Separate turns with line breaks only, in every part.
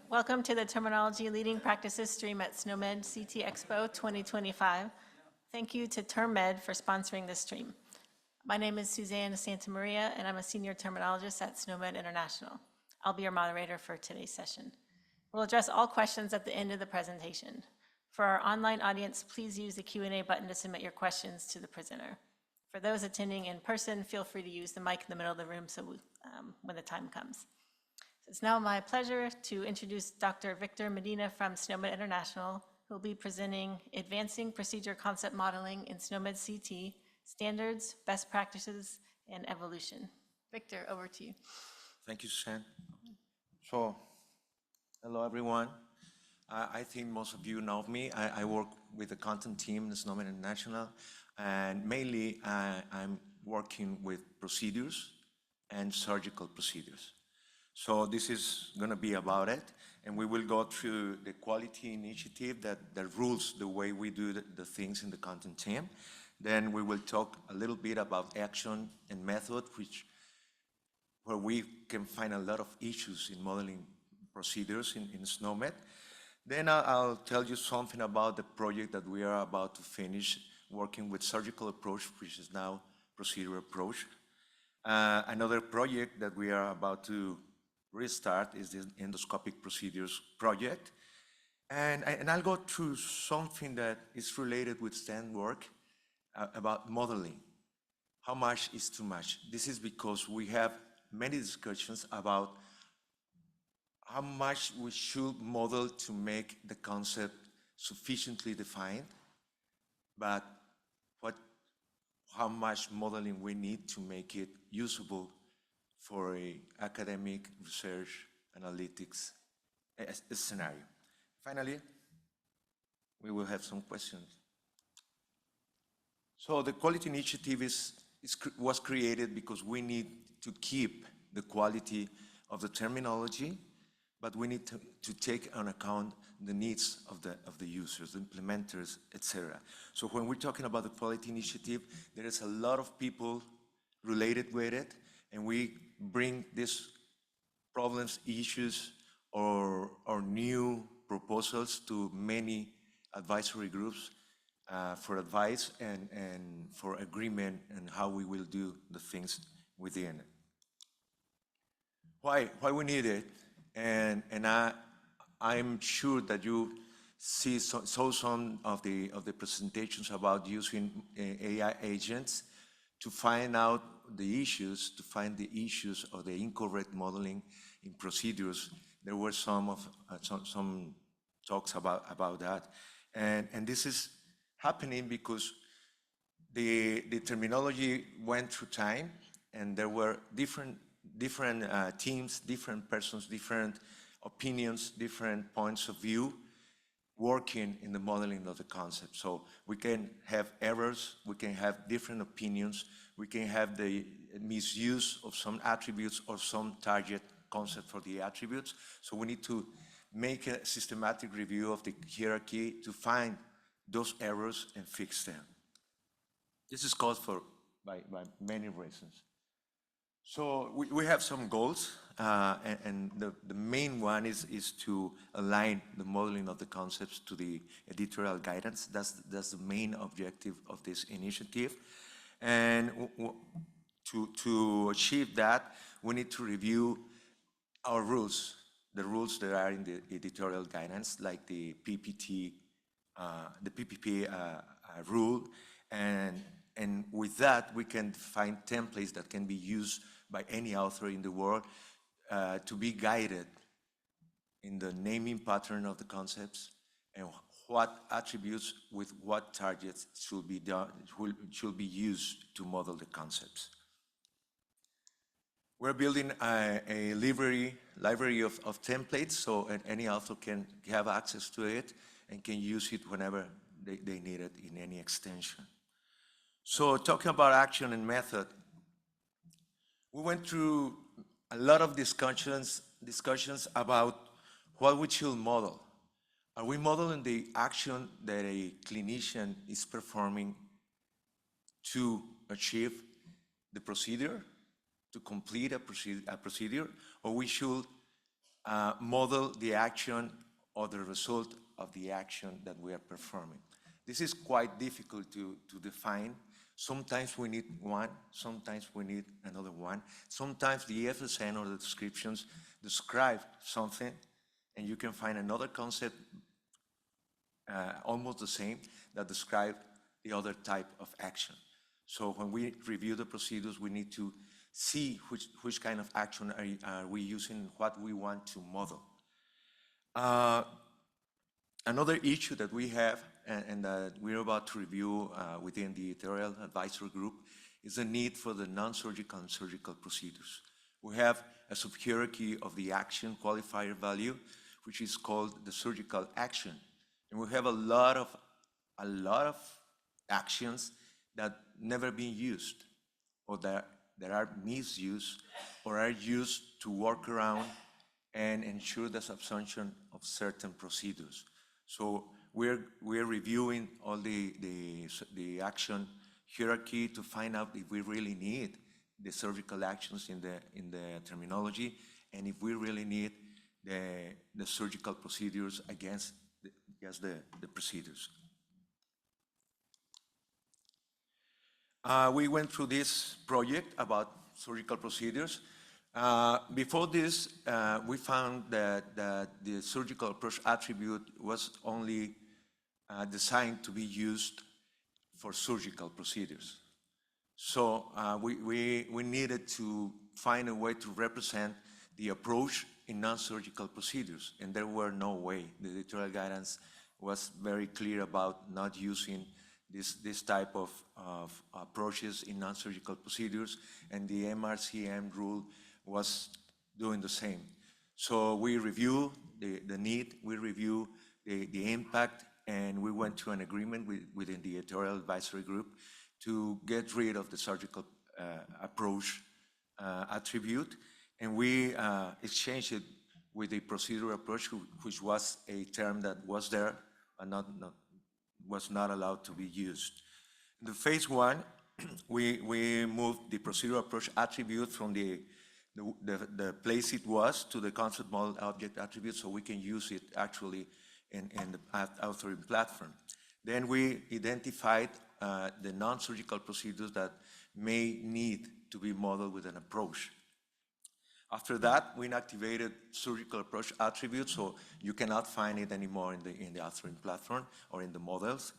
Welcome to the Terminology Leading Practices stream at SNOMED CT Expo 2025. Thank you to TermMed for sponsoring this stream. My name is Suzanne Santamaria, and I'm a senior terminologist at SNOMED International. I'll be your moderator for today's session. We'll address all questions at the end of the presentation. For our online audience, please use the Q&A button to submit your questions to the presenter. For those attending in person, feel free to use the mic in the middle of the room when the time comes. It's now my pleasure to introduce Dr. Victor Medina from SNOMED International, who will be presenting Advancing Procedure Concept Modeling in SNOMED CT, Standards, Best Practices, and Evolution. Victor, over to you.
Thank you, Suzanne. So, hello everyone. I think most of you know me. I work with the content team in SNOMED International, and mainly I'm working with procedures and surgical procedures. So this is going to be about it, and we will go through the quality initiative that rules the way we do the things in the content team. Then we will talk a little bit about action and method, where we can find a lot of issues in modeling procedures in SNOMED. Then I'll tell you something about the project that we are about to finish working with surgical approach, which is now procedure approach. Another project that we are about to restart is the endoscopic procedures project. And I'll go through something that is related with STEM work about modeling. How much is too much? This is because we have many discussions about how much we should model to make the concept sufficiently defined, but how much modeling we need to make it usable for a academic research analytics scenario. Finally, we will have some questions. So the quality initiative was created because we need to keep the quality of the terminology, but we need to take on account the needs of the users, the implementers, etc. So when we're talking about the quality initiative, there is a lot of people related with it, and we bring these problems, issues, or new proposals to many advisory groups for advice and for agreement on how we will do the things within it. Why we need it, and I'm sure that you saw some of the presentations about using AI agents to find out the issues, of the incorrect modeling in procedures. There were some talks about that, and this is happening because the terminology went through time, and there were different teams, different persons, different opinions, different points of view working in the modeling of the concept. So we can have errors, we can have different opinions, we can have the misuse of some attributes or some target concept for the attributes. So we need to make a systematic review of the hierarchy to find those errors and fix them. This is caused by many reasons. So we have some goals, and the main one is to align the modeling of the concepts to the editorial guidance. That's the main objective of this initiative. And to achieve that, we need to review our rules, the rules that are in the editorial guidance, like the PPP rule, and with that we can find templates that can be used by any author in the world to be guided in the naming pattern of the concepts and what attributes with what targets should be used to model the concepts. We're building a library of templates, so any author can have access to it and can use it whenever they need it in any extension. So talking about action and method, we went through a lot of discussions about what we should model. Are we modeling the action that a clinician is performing to achieve the procedure, to complete a procedure, or we should model the action or the result of the action that we are performing. This is quite difficult to define. Sometimes we need one, sometimes we need another one. Sometimes the FSN or the descriptions describe something, and you can find another concept almost the same that describe the other type of action. So when we review the procedures, we need to see which kind of action are we using, what we want to model. Another issue that we have and that we're about to review within the editorial advisory group is the need for the non-surgical and surgical procedures. We have a subhierarchy of the action qualifier value, which is called the surgical action. And we have a lot of actions that never been used, or that are misused, or are used to work around and ensure the subsumption of certain procedures. So we're reviewing all the action hierarchy to find out if we really need the surgical actions in the terminology, and if we really need the surgical procedures against the procedures. We went through this project about surgical procedures. Before this, we found that the surgical approach attribute was only designed to be used for surgical procedures. So we needed to find a way to represent the approach in non-surgical procedures, and there were no way. The editorial guidance was very clear about not using this type of approaches in non-surgical procedures, and the MRCM rule was doing the same. So we review the need, we review the impact, and we went to an agreement within the editorial advisory group to get rid of the surgical approach attribute, and we exchanged it with the procedural approach, which was a term that was there and was not allowed to be used. In the phase one, we moved the procedural approach attribute from the place it was to the concept model object attribute, so we can use it actually in the authoring platform. Then we identified the non-surgical procedures that may need to be modeled with an approach. After that, we inactivated surgical approach attributes, so you cannot find it anymore in the authoring platform or in the models.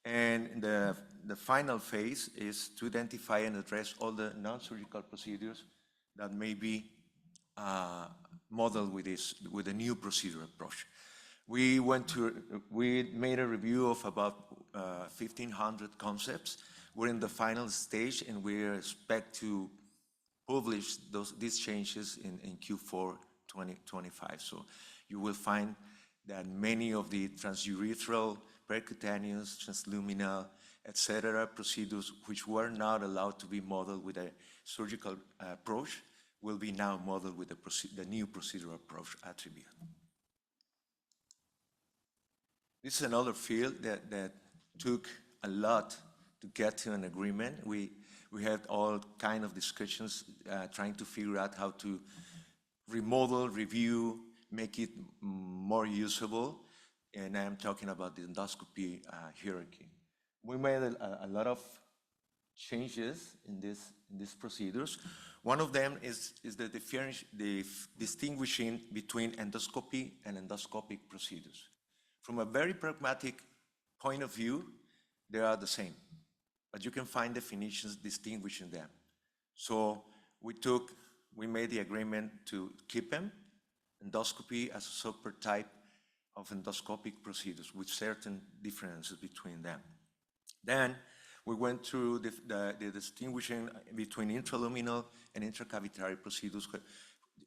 And the final phase is to identify and address all the non-surgical procedures that may be modeled with a new procedural approach. We made a review of about 1,500 concepts. We're in the final stage, and we expect to publish these changes in Q4 2025. So you will find that many of the transurethral, percutaneous, transluminal, etc. procedures which were not allowed to be modeled with a surgical approach will be now modeled with the new procedural approach attribute. This is another field that took a lot to get to an agreement. We had all kind of discussions trying to figure out how to remodel, review, make it more usable, and I'm talking about the endoscopy hierarchy. We made a lot of changes in these procedures. One of them is the distinguishing between endoscopy and endoscopic procedures. From a very pragmatic point of view, they are the same, but you can find definitions distinguishing them. So we made the agreement to keep them, endoscopy as a subtype of endoscopic procedures with certain differences between them. Then we went through the distinguishing between intraluminal and intracavitary procedures,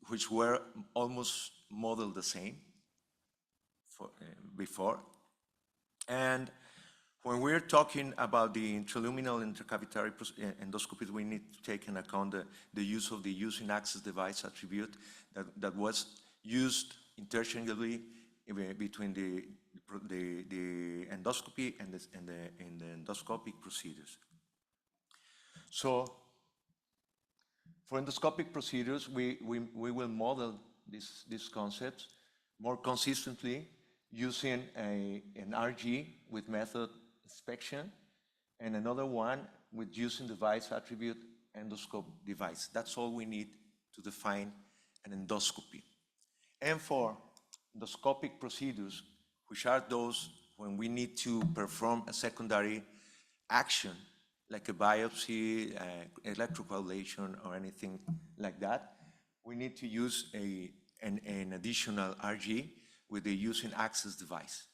which were almost modeled the same before. And when we're talking about the intraluminal intracavitary endoscopies, we need to take into account the use of the using access device attribute that was used interchangeably between the endoscopy and the endoscopic procedures. So for endoscopic procedures, we will model these concepts more consistently using an RG with method inspection and another one with using device attribute endoscope device. That's all we need to define an endoscopy. And for endoscopic procedures, which are those when we need to perform a secondary action, like a biopsy, electrocoagulation, or anything like that, we need to use an additional RG with the using access device.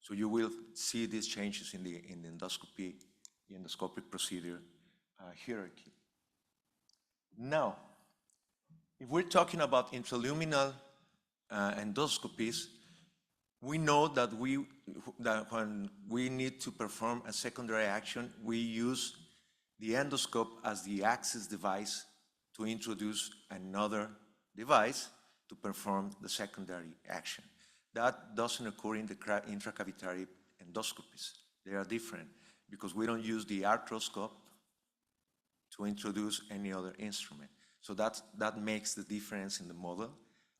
So you will see these changes in the endoscopic procedure hierarchy. Now, if we're talking about intraluminal endoscopies, we know that when we need to perform a secondary action, we use the endoscope as the access device to introduce another device to perform the secondary action. That doesn't occur in the intracavitary endoscopies. They are different because we don't use the arthroscope to introduce any other instrument. So that makes the difference in the model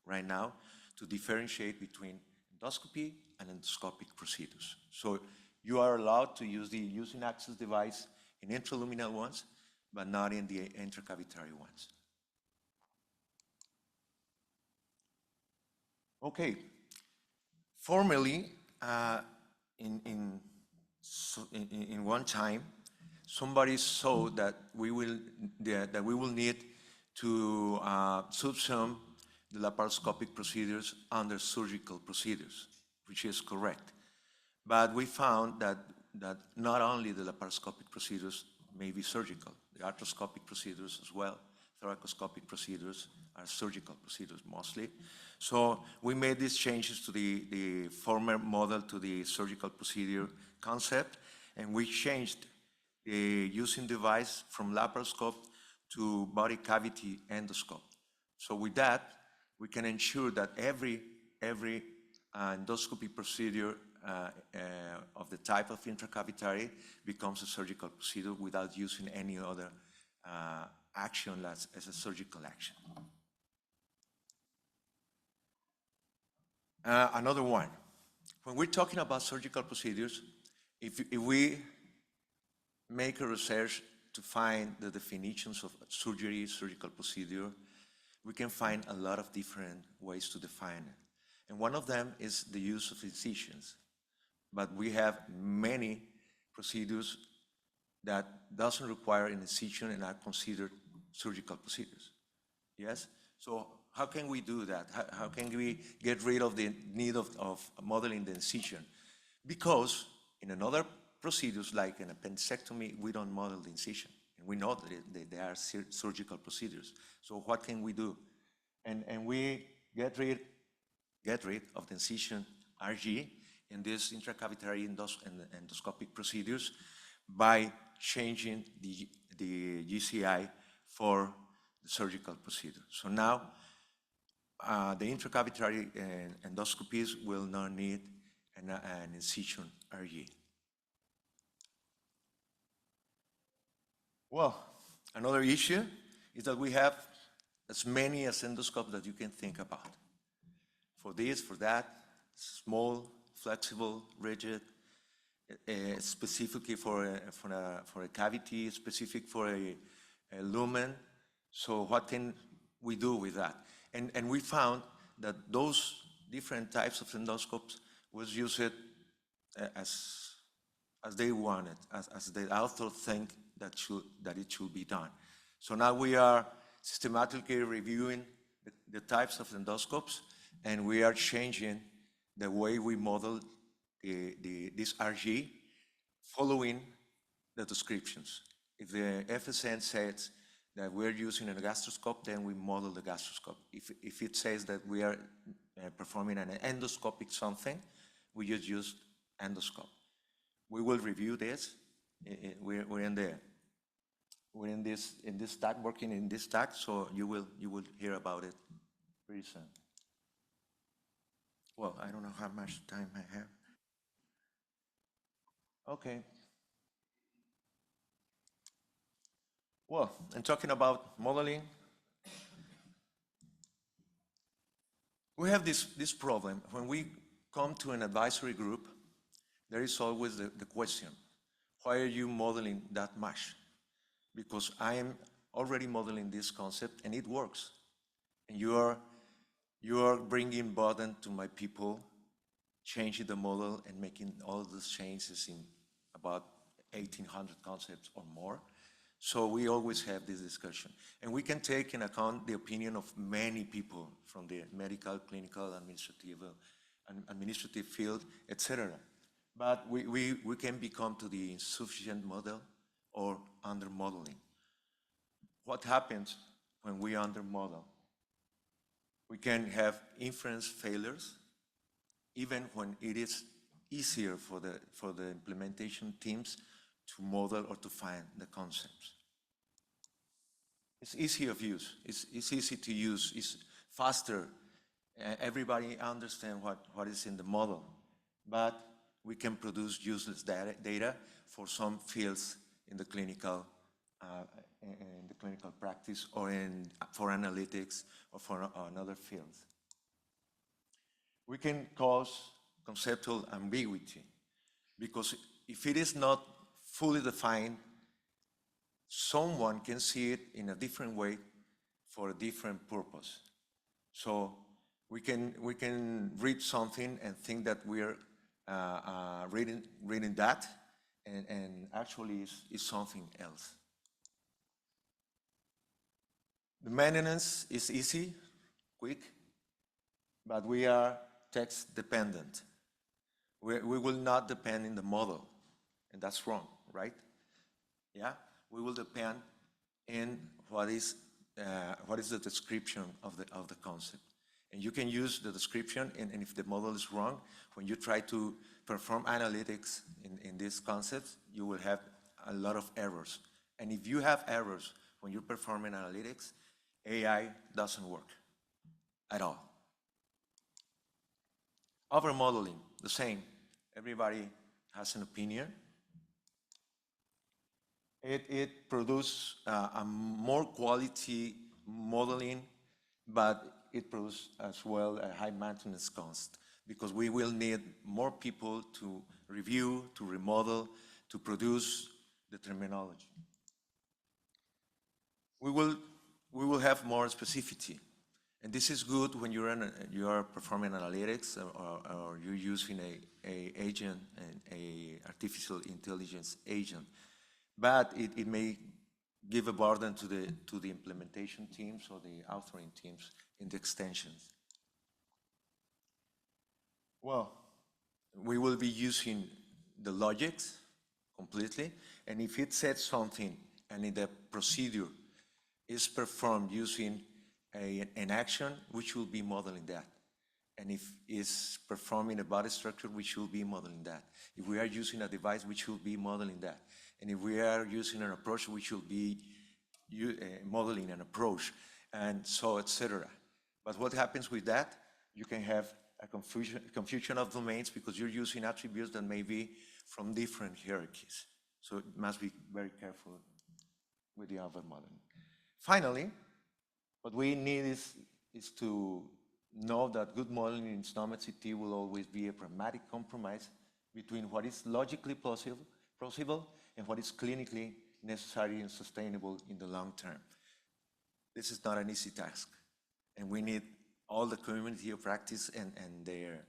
right now to differentiate between endoscopy and endoscopic procedures. So you are allowed to use the using access device in intraluminal ones, but not in the intracavitary ones. Okay, formerly, in one time, somebody saw that we will need to subsume the laparoscopic procedures under surgical procedures, which is correct. But we found that not only the laparoscopic procedures may be surgical, the arthroscopic procedures as well, thoracoscopic procedures are surgical procedures mostly. So we made these changes to the former model to the surgical procedure concept, and we changed the using device from laparoscope to body cavity endoscope. So with that, we can ensure that every endoscopy procedure of the type of intracavitary becomes a surgical procedure without using any other action as a surgical action. Another one. When we're talking about surgical procedures, if we make a research to find the definitions of surgery, surgical procedure, we can find a lot of different ways to define it. And one of them is the use of incisions. But we have many procedures that doesn't require an incision and are considered surgical procedures. Yes? So how can we do that? How can we get rid of the need of modeling the incision? Because in another procedures like an appendectomy, we don't model the incision. And we know that they are surgical procedures. So what can we do? And we get rid of the incision RG in these intracavitary endoscopic procedures by changing the GCI for the surgical procedure. So now the intracavitary endoscopies will not need an incision RG. Well, another issue is that we have as many as endoscopes that you can think about. For this, for that, small, flexible, rigid, specifically for a cavity, specific for a lumen. So what can we do with that? And we found that those different types of endoscopes was used as they wanted, as the author think that it should be done. So now we are systematically reviewing the types of endoscopes, and we are changing the way we model this RG following the descriptions. If the FSN says that we're using a gastroscope, then we model the gastroscope. If it says that we are performing an endoscopic something, we just use endoscope. We will review this. We're in this tag, working in this tag, so you will hear about it pretty soon. Well, I don't know how much time I have. Okay. Well, and talking about modeling, We have this problem. When we come to an advisory group, there is always the question, why are you modeling that much? Because I am already modeling this concept and it works. And you are bringing burden to my people, changing the model and making all those changes in about 1,800 concepts or more. So we always have this discussion. And we can take into account the opinion of many people from the medical, clinical, administrative field, etc. But we can become to the insufficient model or under modeling. What happens when we under model? We can have inference failures, even when it is easier for the implementation teams to model or to find the concepts. It's easy of use, it's easy to use, it's faster. Everybody understands what is in the model, but we can produce useless data for some fields in the clinical practice or for analytics or for another fields. We can cause conceptual ambiguity because if it is not fully defined, someone can see it in a different way for a different purpose. So we can read something and think that we're reading that, and actually is something else. The maintenance is easy, quick, but we are text dependent. We will not depend in the model, and that's wrong, right? Yeah, we will depend in what is the description of the concept. And you can use the description, and if the model is wrong, when you try to perform analytics in these concepts, you will have a lot of errors. And if you have errors when you're performing analytics, AI doesn't work at all. Over modeling, the same. Everybody has an opinion. It produces a more quality modeling, but it produces as well a high maintenance cost because we will need more people to review, to remodel, to produce the terminology. We will have more specificity. And this is good when you are performing analytics or you're using a agent, a artificial intelligence agent. But it may give a burden to the implementation teams or the authoring teams in the extensions. Well, we will be using the logics completely, and if it says something and in the procedure is performed using an action, we should be modeling that. And if it's performing a body structure, we should be modeling that. If we are using a device, we should be modeling that. And if we are using an approach, we should be modeling an approach, and so, etc. But what happens with that? You can have a confusion of domains because you're using attributes that may be from different hierarchies. So it must be very careful with the over modeling. Finally, what we need is to know that good modeling in SNOMED CT will always be a pragmatic compromise between what is logically possible and what is clinically necessary and sustainable in the long term. This is not an easy task, and we need all the community of practice and their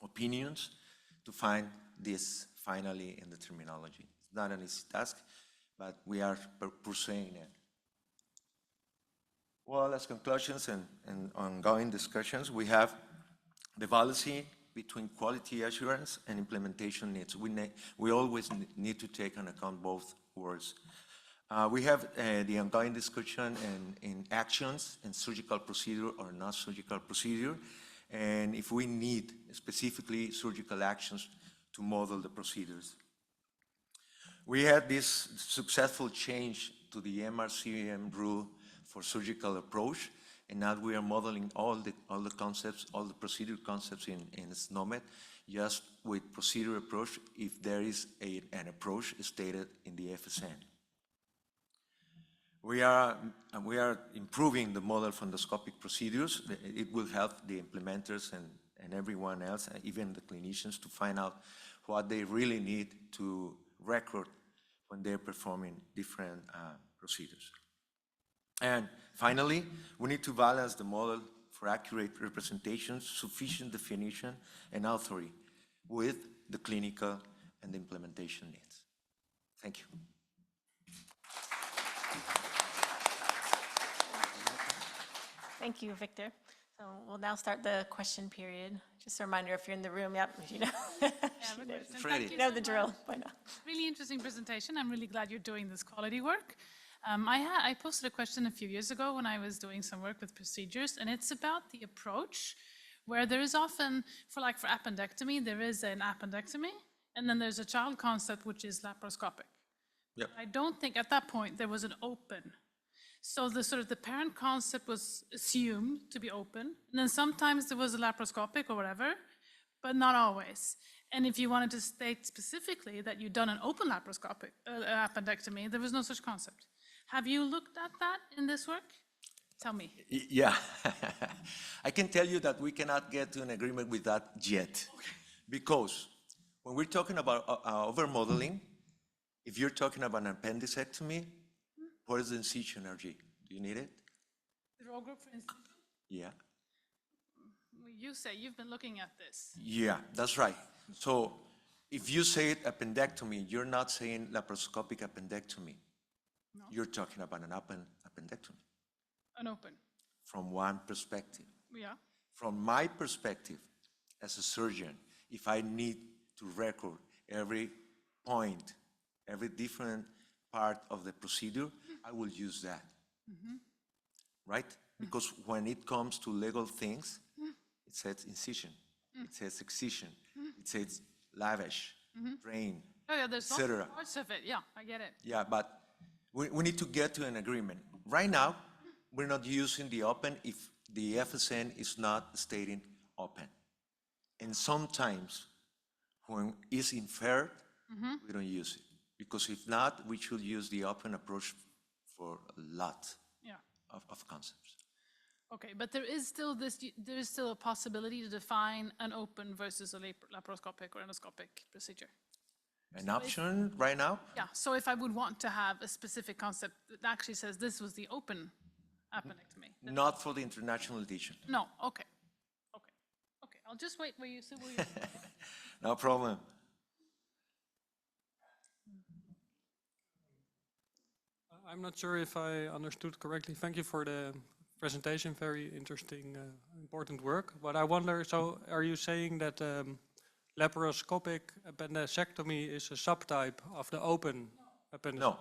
opinions to find this finally in the terminology. It's not an easy task, but we are pursuing it. Well, as conclusions and ongoing discussions, we have the fallacy between quality assurance and implementation needs. We always need to take into account both words. We have the ongoing discussion in actions and surgical procedure or not surgical procedure, and if we need specifically surgical actions to model the procedures. We had this successful change to the MRCM rule for surgical approach, and now we are modeling all the concepts, all the procedure concepts in SNOMED, just with procedure approach if there is an approach stated in the FSN. We are improving the model fundoscopic procedures. It will help the implementers and everyone else, even the clinicians, to find out what they really need to record when they're performing different procedures. And finally, we need to balance the model for accurate representation, sufficient definition, and authority with the clinical and the implementation needs. Thank you.
Thank you, Victor. So we'll now start the question period. Just a reminder, if you're in the room, yep, you know. You know the drill by now.
Really interesting presentation. I'm really glad you're doing this quality work. I posted a question a few years ago when I was doing some work with procedures, and it's about the approach where there is often, for appendectomy, there is an appendectomy, and then there's a child concept which is laparoscopic.
Yep.
I don't think at that point there was an open. So the parent concept was assumed to be open, and then sometimes there was a laparoscopic or whatever, but not always. And if you wanted to state specifically that you'd done an open laparoscopic appendectomy, there was no such concept. Have you looked at that in this work? Tell me.
Yeah, I can tell you that we cannot get to an agreement with that yet. Okay. Because when we're talking about overmodeling, if you're talking about an appendicectomy, what is the incision RG? Do you need it?
The row group for incision?
Yeah.
You say you've been looking at this.
Yeah, that's right. So if you say appendectomy, you're not saying laparoscopic appendectomy.
No.
You're talking about an open appendectomy.
An open.
From one perspective.
Yeah.
From my perspective as a surgeon, if I need to record every point, every different part of the procedure, I will use that. Mm-hmm. Right? Mm-hmm. Because when it comes to legal things, it says incision, it says excision, it says lavish, drain,
Oh yeah, there's
etc.
lots of parts of it. Yeah, I get it.
Yeah, but we need to get to an agreement. Right now, we're not using the open if the FSN is not stating open. And sometimes when it's inferred, we don't use it. Because if not, we should use the open approach for a lot of concepts.
Okay, but there is still a possibility to define an open versus a laparoscopic or endoscopic procedure.
An option right now?
Yeah, so if I would want to have a specific concept that actually says this was the open appendectomy.
Not for the international edition.
No, okay. I'll just wait where you said.
No problem.
I'm not sure if I understood correctly. Thank you for the presentation. Very interesting, important work. But I wonder, so are you saying that laparoscopic appendectomy is a subtype of the open appendectomy?
No.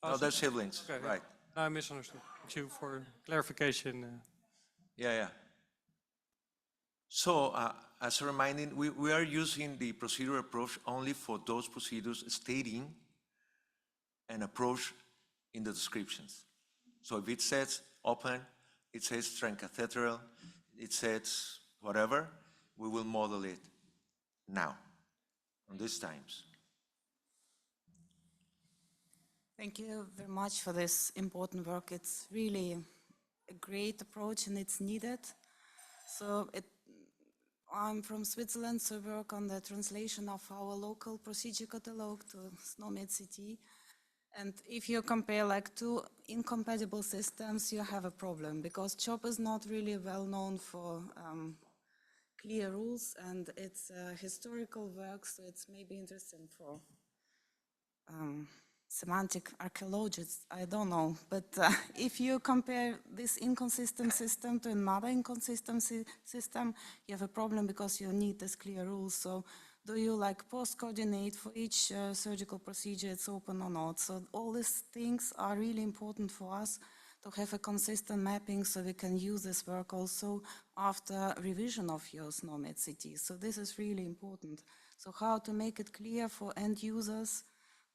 No, they're siblings,
Okay,
right.
I misunderstood. Thank you for clarification.
Yeah. So, as a reminder, we are using the procedural approach only for those procedures stating an approach in the descriptions. So if it says open, it says transcatheteral, it says whatever, we will model it now, on these times.
Thank you very much for this important work. It's really a great approach and it's needed. So I'm from Switzerland, so I work on the translation of our local procedure catalog to SNOMED CT. And if you compare like two incompatible systems, you have a problem because CHOP is not really well known for clear rules, and it's historical work, so it's maybe interesting for semantic archaeologists, I don't know. But if you compare this inconsistent system to another inconsistent system, you have a problem because you need this clear rules. So do you like post-coordinate for each surgical procedure, it's open or not? So all these things are really important for us to have a consistent mapping so we can use this work also after revision of your SNOMED CT. So this is really important. So how to make it clear for end users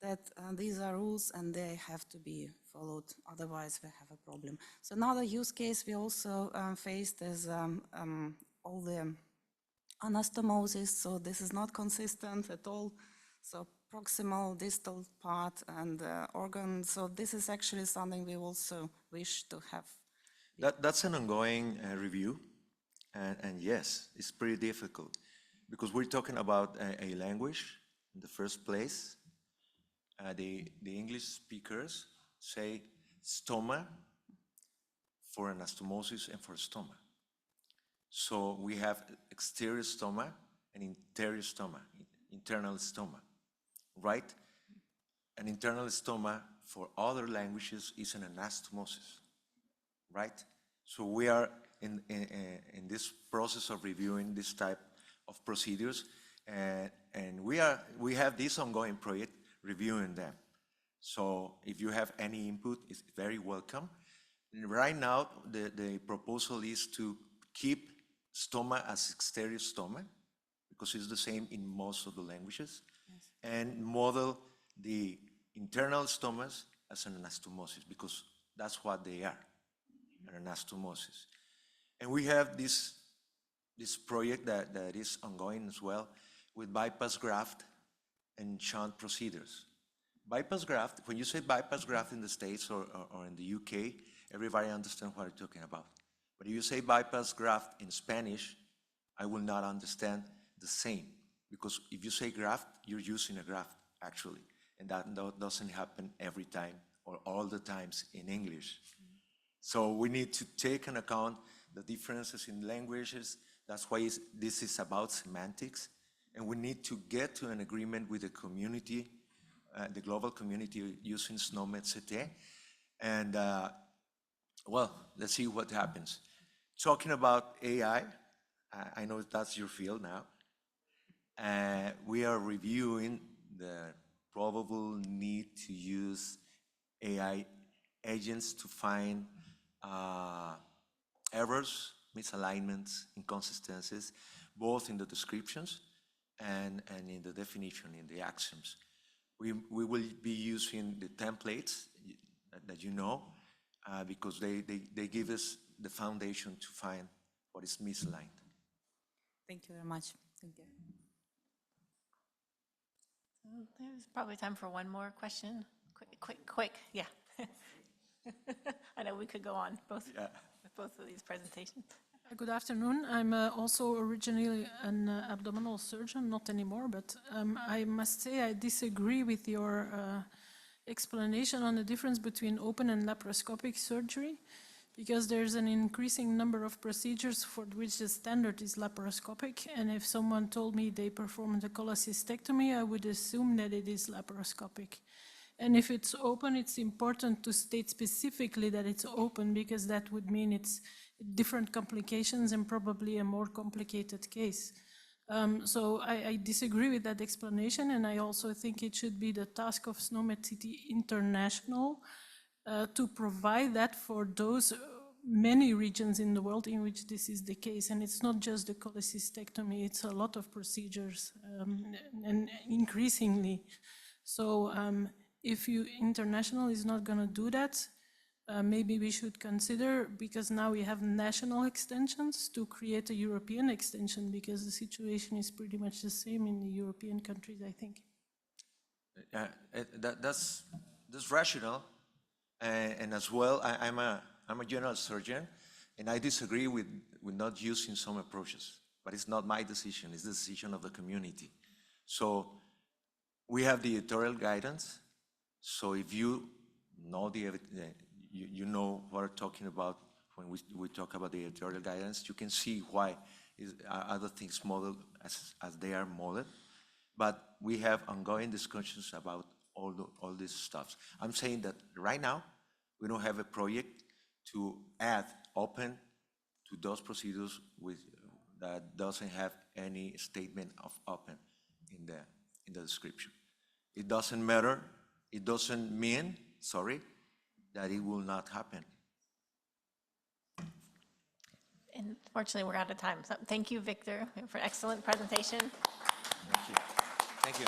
that these are rules and they have to be followed, otherwise we have a problem. So another use case we also faced is all the anastomosis, so this is not consistent at all. So proximal, distal part, and organ. So this is actually something we also wish to have.
That's an ongoing review, and yes, it's pretty difficult because we're talking about a language in the first place. The English speakers say stoma for anastomosis and for stoma. So we have exterior stoma and interior stoma, internal stoma, right? An internal stoma for other languages is an anastomosis, right? So we are in this process of reviewing this type of procedures, and we have this ongoing project reviewing them. So if you have any input, it's very welcome. And right now, the proposal is to keep stoma as exterior stoma, because it's the same in most of the languages, and model the internal stomas as an anastomosis, because that's what they are, an anastomosis. And we have this project that is ongoing as well with bypass graft and shunt procedures. Bypass graft, when you say bypass graft in the States or in the UK, everybody understands what you're talking about. But if you say bypass graft in Spanish, I will not understand the same. Because if you say graft, you're using a graft, actually. And that doesn't happen every time or all the times in English. So we need to take into account the differences in languages. That's why this is about semantics. And we need to get to an agreement with the community, the global community using SNOMED CT. And well, let's see what happens. Talking about AI, I know that's your field now. We are reviewing the probable need to use AI agents to find errors, misalignments, inconsistencies, both in the descriptions and in the definition, in the axioms. We will be using the templates that you know, because they give us the foundation to find what is misaligned.
Thank you very much. Thank you.
There's probably time for one more question. Quick, yeah. I know we could go on with both of these presentations.
Good afternoon. I'm also originally an abdominal surgeon, not anymore, but I must say I disagree with your explanation on the difference between open and laparoscopic surgery, because there's an increasing number of procedures for which the standard is laparoscopic, and if someone told me they performed a cholecystectomy, I would assume that it is laparoscopic. And if it's open, it's important to state specifically that it's open, because that would mean it's different complications and probably a more complicated case. So I disagree with that explanation, and I also think it should be the task of SNOMED City International to provide that for those many regions in the world in which this is the case. And it's not just the cholecystectomy, it's a lot of procedures, and increasingly. So if international is not going to do that, maybe we should consider, because now we have national extensions, to create a European extension, because the situation is pretty much the same in the European countries, I think.
That's rational, and as well, I'm a general surgeon, and I disagree with not using some approaches, but it's not my decision, it's the decision of the community. So we have the editorial guidance. So if you know you know what we're talking about when we talk about the editorial guidance, you can see why other things modeled as they are modeled. But we have ongoing discussions about all this stuff. I'm saying that right now, we don't have a project to add open to those procedures that doesn't have any statement of open in the description. It doesn't matter. It doesn't mean, sorry, that it will not happen.
Unfortunately, we're out of time. So thank you, Victor, for an excellent presentation.
Thank you. Thank you.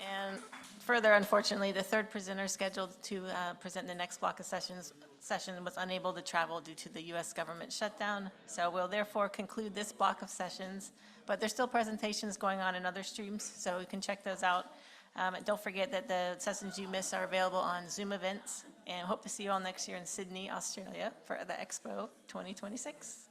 And further, unfortunately, the third presenter scheduled to present the next block of session was unable to travel due to the U.S. government shutdown. So we'll therefore conclude this block of sessions, but there's still presentations going on in other streams, so you can check those out And don't forget that the sessions you miss are available on Zoom events, and hope to see you all next year in Sydney, Australia for the Expo 2026.